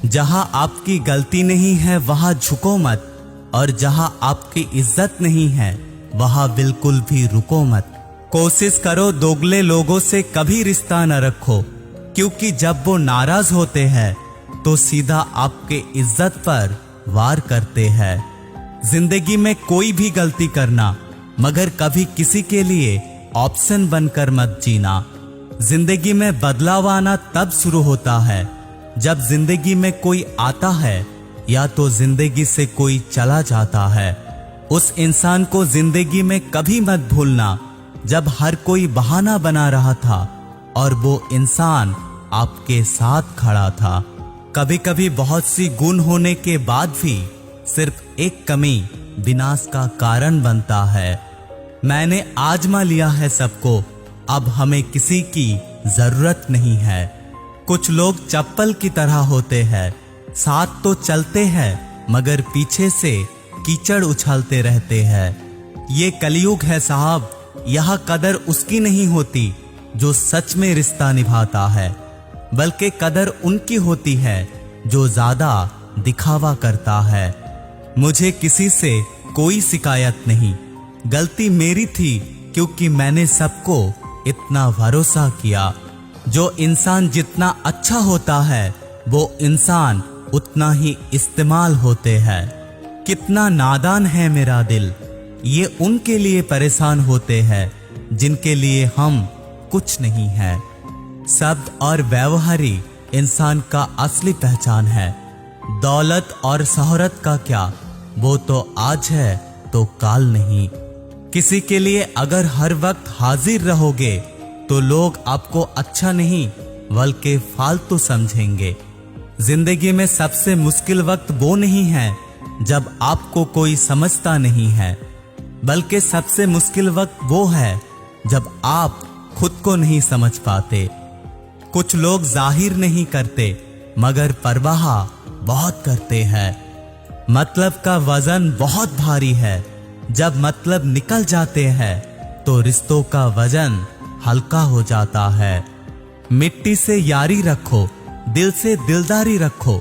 जहां आपकी गलती नहीं है वहां झुको मत, और जहां आपकी इज्जत नहीं है वहां बिल्कुल भी रुको मत। कोशिश करो दोगले लोगों से कभी रिश्ता न रखो, क्योंकि जब वो नाराज होते हैं तो सीधा आपके इज्जत पर वार करते हैं। जिंदगी में कोई भी गलती करना, मगर कभी किसी के लिए ऑप्शन बनकर मत जीना। जिंदगी में बदलाव आना तब शुरू होता है जब जिंदगी में कोई आता है या तो जिंदगी से कोई चला जाता है। उस इंसान को जिंदगी में कभी मत भूलना जब हर कोई बहाना बना रहा था और वो इंसान आपके साथ खड़ा था। कभी कभी बहुत सी गुण होने के बाद भी सिर्फ एक कमी विनाश का कारण बनता है। मैंने आजमा लिया है सबको, अब हमें किसी की जरूरत नहीं है। कुछ लोग चप्पल की तरह होते हैं, साथ तो चलते हैं मगर पीछे से कीचड़ उछालते रहते हैं। ये कलयुग है साहब, यह कदर उसकी नहीं होती जो सच में रिश्ता निभाता है, बल्कि कदर उनकी होती है जो ज्यादा दिखावा करता है। मुझे किसी से कोई शिकायत नहीं, गलती मेरी थी क्योंकि मैंने सबको इतना भरोसा किया। जो इंसान जितना अच्छा होता है वो इंसान उतना ही इस्तेमाल होते हैं। कितना नादान है मेरा दिल, ये उनके लिए परेशान होते हैं जिनके लिए हम कुछ नहीं है। शब्द और व्यवहारी इंसान का असली पहचान है। दौलत और शोहरत का क्या, वो तो आज है तो काल नहीं। किसी के लिए अगर हर वक्त हाजिर रहोगे तो लोग आपको अच्छा नहीं बल्कि फालतू समझेंगे। जिंदगी में सबसे मुश्किल वक्त वो नहीं है जब आपको कोई समझता नहीं है, बल्कि सबसे मुश्किल वक्त वो है जब आप खुद को नहीं समझ पाते। कुछ लोग जाहिर नहीं करते मगर परवाह बहुत करते हैं। मतलब का वजन बहुत भारी है, जब मतलब निकल जाते हैं तो रिश्तों का वजन हल्का हो जाता है। मिट्टी से यारी रखो, दिल से दिलदारी रखो,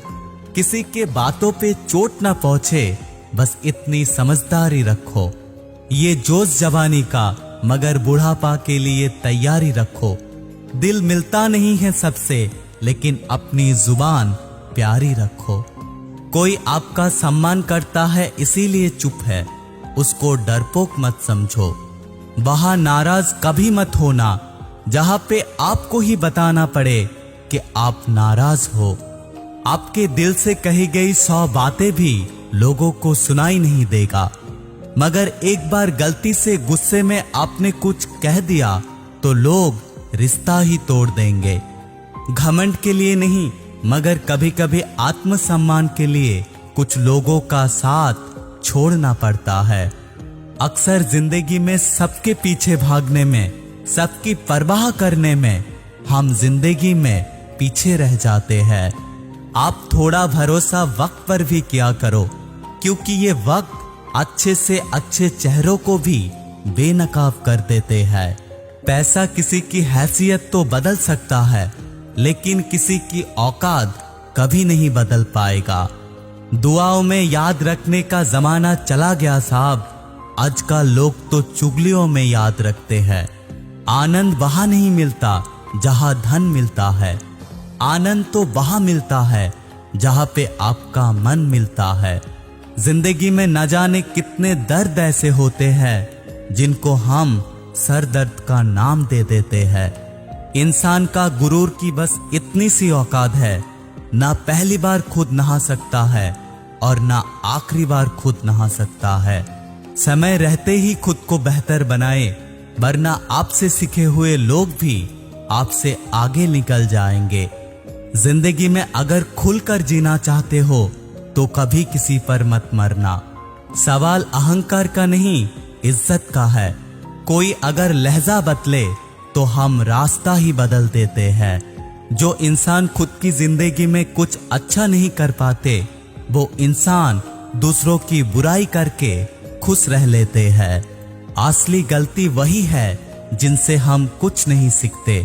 किसी के बातों पे चोट ना पहुंचे बस इतनी समझदारी रखो। ये जोश जवानी का मगर बुढ़ापा के लिए तैयारी रखो। दिल मिलता नहीं है सबसे लेकिन अपनी जुबान प्यारी रखो। कोई आपका सम्मान करता है इसीलिए चुप है, उसको डरपोक मत समझो। वहां नाराज कभी मत होना जहां पे आपको ही बताना पड़े कि आप नाराज हो। आपके दिल से कही गई 100 बातें भी लोगों को सुनाई नहीं देगा, मगर एक बार गलती से गुस्से में आपने कुछ कह दिया तो लोग रिश्ता ही तोड़ देंगे। घमंड के लिए नहीं मगर कभी कभी आत्मसम्मान के लिए कुछ लोगों का साथ छोड़ना पड़ता है। अक्सर जिंदगी में सबके पीछे भागने में, सबकी परवाह करने में हम जिंदगी में पीछे रह जाते हैं। आप थोड़ा भरोसा वक्त पर भी किया करो, क्योंकि ये वक्त अच्छे से अच्छे चेहरों को भी बेनकाब कर देते हैं। पैसा किसी की हैसियत तो बदल सकता है, लेकिन किसी की औकात कभी नहीं बदल पाएगा। दुआओं में याद रखने का जमाना चला गया साहब, आजकल लोग तो चुगलियों में याद रखते हैं। आनंद वहां नहीं मिलता जहां धन मिलता है, आनंद तो वहां मिलता है जहां पे आपका मन मिलता है। जिंदगी में न जाने कितने दर्द ऐसे होते हैं जिनको हम सर दर्द का नाम दे देते हैं। इंसान का गुरूर की बस इतनी सी औकात है, ना पहली बार खुद नहा सकता है और ना आखिरी बार खुद नहा सकता है। समय रहते ही खुद को बेहतर बनाए, वरना आपसे सीखे हुए लोग भी आपसे आगे निकल जाएंगे। जिंदगी में अगर खुलकर जीना चाहते हो तो कभी किसी पर मत मरना। सवाल अहंकार का नहीं, इज्जत का है। कोई अगर लहजा बदले तो हम रास्ता ही बदल देते हैं। जो इंसान खुद की जिंदगी में कुछ अच्छा नहीं कर पाते, वो इंसान दूसरों की बुराई करके खुश रह लेते हैं। असली गलती वही है जिनसे हम कुछ नहीं सीखते।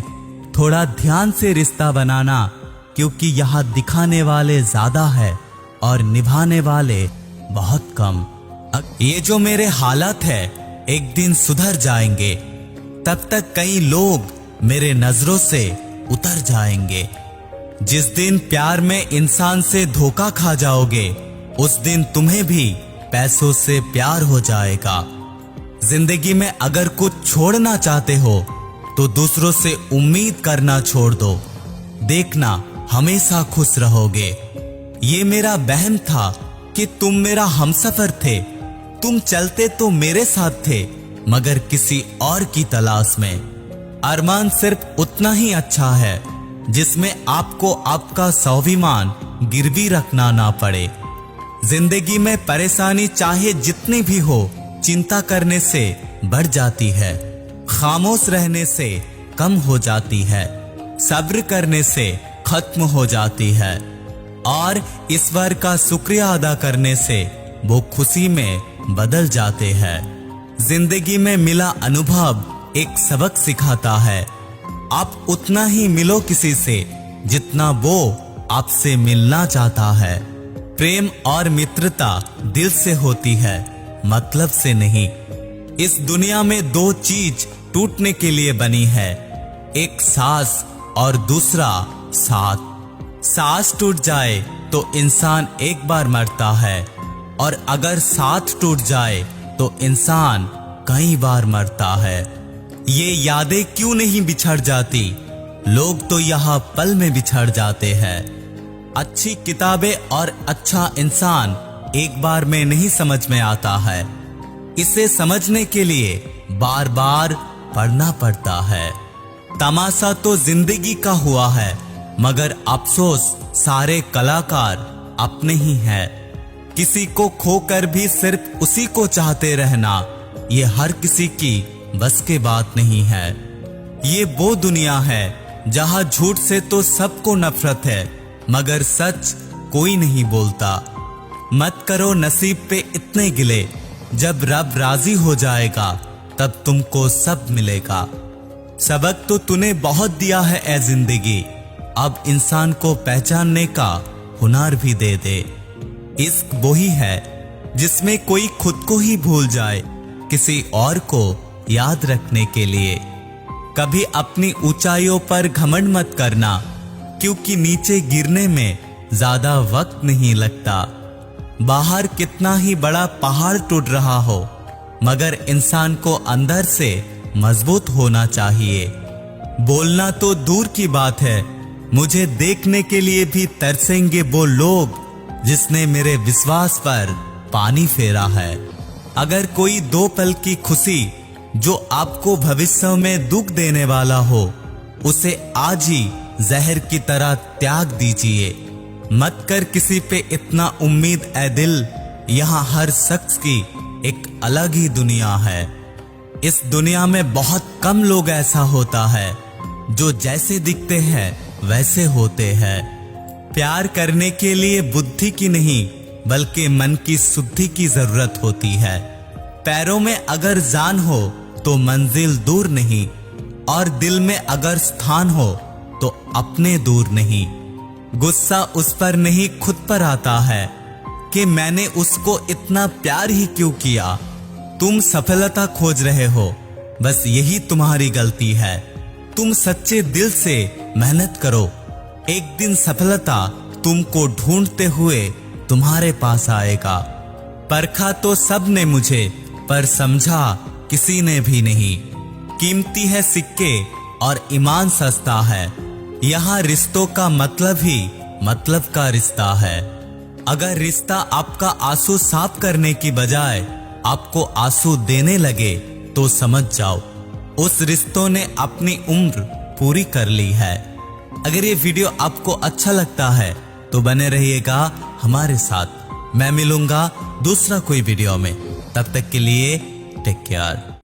थोड़ा ध्यान से रिश्ता बनाना, क्योंकि यहाँ दिखाने वाले ज्यादा है और निभाने वाले बहुत कम। ये जो मेरे हालात है एक दिन सुधर जाएंगे, तब तक कई लोग मेरे नजरों से उतर जाएंगे। जिस दिन प्यार में इंसान से धोखा खा जाओगे, उस दिन तुम्हें भी पैसों से प्यार हो जाएगा। जिंदगी में अगर कुछ छोड़ना चाहते हो तो दूसरों से उम्मीद करना छोड़ दो, देखना हमेशा खुश रहोगे। ये मेरा वहम था कि तुम मेरा हमसफर थे, तुम चलते तो मेरे साथ थे मगर किसी और की तलाश में। अरमान सिर्फ उतना ही अच्छा है जिसमें आपको आपका स्वाभिमान गिरवी रखना ना पड़े। जिंदगी में परेशानी चाहे जितनी भी हो, चिंता करने से बढ़ जाती है, खामोश रहने से कम हो जाती है, सब्र करने से खत्म हो जाती है और ईश्वर का शुक्रिया अदा करने से वो खुशी में बदल जाते हैं। जिंदगी में मिला अनुभव एक सबक सिखाता है। आप उतना ही मिलो किसी से जितना वो आपसे मिलना चाहता है। प्रेम और मित्रता दिल से होती है, मतलब से नहीं। इस दुनिया में दो चीज टूटने के लिए बनी है, एक सांस और दूसरा साथ। सांस टूट जाए तो इंसान एक बार मरता है और अगर साथ टूट जाए तो इंसान कई बार मरता है। ये यादें क्यों नहीं बिछड़ जाती? लोग तो यहाँ पल में बिछड़ जाते हैं। अच्छी किताबें और अच्छा इंसान एक बार में नहीं समझ में आता है, इसे समझने के लिए बार बार पढ़ना पड़ता है। तमाशा तो जिंदगी का हुआ है मगर अफसोस सारे कलाकार अपने ही हैं। किसी को खोकर भी सिर्फ उसी को चाहते रहना, ये हर किसी की बस के बात नहीं है। ये वो दुनिया है जहां झूठ से तो सबको नफरत है मगर सच कोई नहीं बोलता। मत करो नसीब पे इतने गिले, जब रब राजी हो जाएगा तब तुमको सब मिलेगा। सबक तो तूने बहुत दिया है ए जिंदगी, अब इंसान को पहचानने का हुनर भी दे दे। इश्क वही है जिसमें कोई खुद को ही भूल जाए किसी और को याद रखने के लिए। कभी अपनी ऊंचाइयों पर घमंड मत करना, क्योंकि नीचे गिरने में ज्यादा वक्त नहीं लगता। बाहर कितना ही बड़ा पहाड़ टूट रहा हो मगर इंसान को अंदर से मजबूत होना चाहिए। बोलना तो दूर की बात है, मुझे देखने के लिए भी तरसेंगे वो लोग जिसने मेरे विश्वास पर पानी फेरा है। अगर कोई दो पल की खुशी जो आपको भविष्य में दुख देने वाला हो, उसे आज ही जहर की तरह त्याग दीजिए। मत कर किसी पे इतना उम्मीद ए दिल, यहाँ हर शख्स की एक अलग ही दुनिया है। इस दुनिया में बहुत कम लोग ऐसा होता है जो जैसे दिखते हैं वैसे होते हैं। प्यार करने के लिए बुद्धि की नहीं बल्कि मन की शुद्धि की जरूरत होती है। पैरों में अगर जान हो तो मंजिल दूर नहीं, और दिल में अगर स्थान हो तो अपने दूर नहीं। गुस्सा उस पर नहीं खुद पर आता है कि मैंने उसको इतना प्यार ही क्यों किया। तुम सफलता खोज रहे हो, बस यही तुम्हारी गलती है। तुम सच्चे दिल से मेहनत करो, एक दिन सफलता तुमको ढूंढते हुए तुम्हारे पास आएगा। परखा तो सब ने मुझे, पर समझा किसी ने भी नहीं। कीमती है सिक्के और ईमान सस्ता है, यहाँ रिश्तों का मतलब ही मतलब का रिश्ता है। अगर रिश्ता आपका आंसू साफ करने की बजाय आपको आंसू देने लगे तो समझ जाओ उस रिश्तों ने अपनी उम्र पूरी कर ली है। अगर ये वीडियो आपको अच्छा लगता है तो बने रहिएगा हमारे साथ। मैं मिलूंगा दूसरा कोई वीडियो में, तब तक के लिए टेक केयर।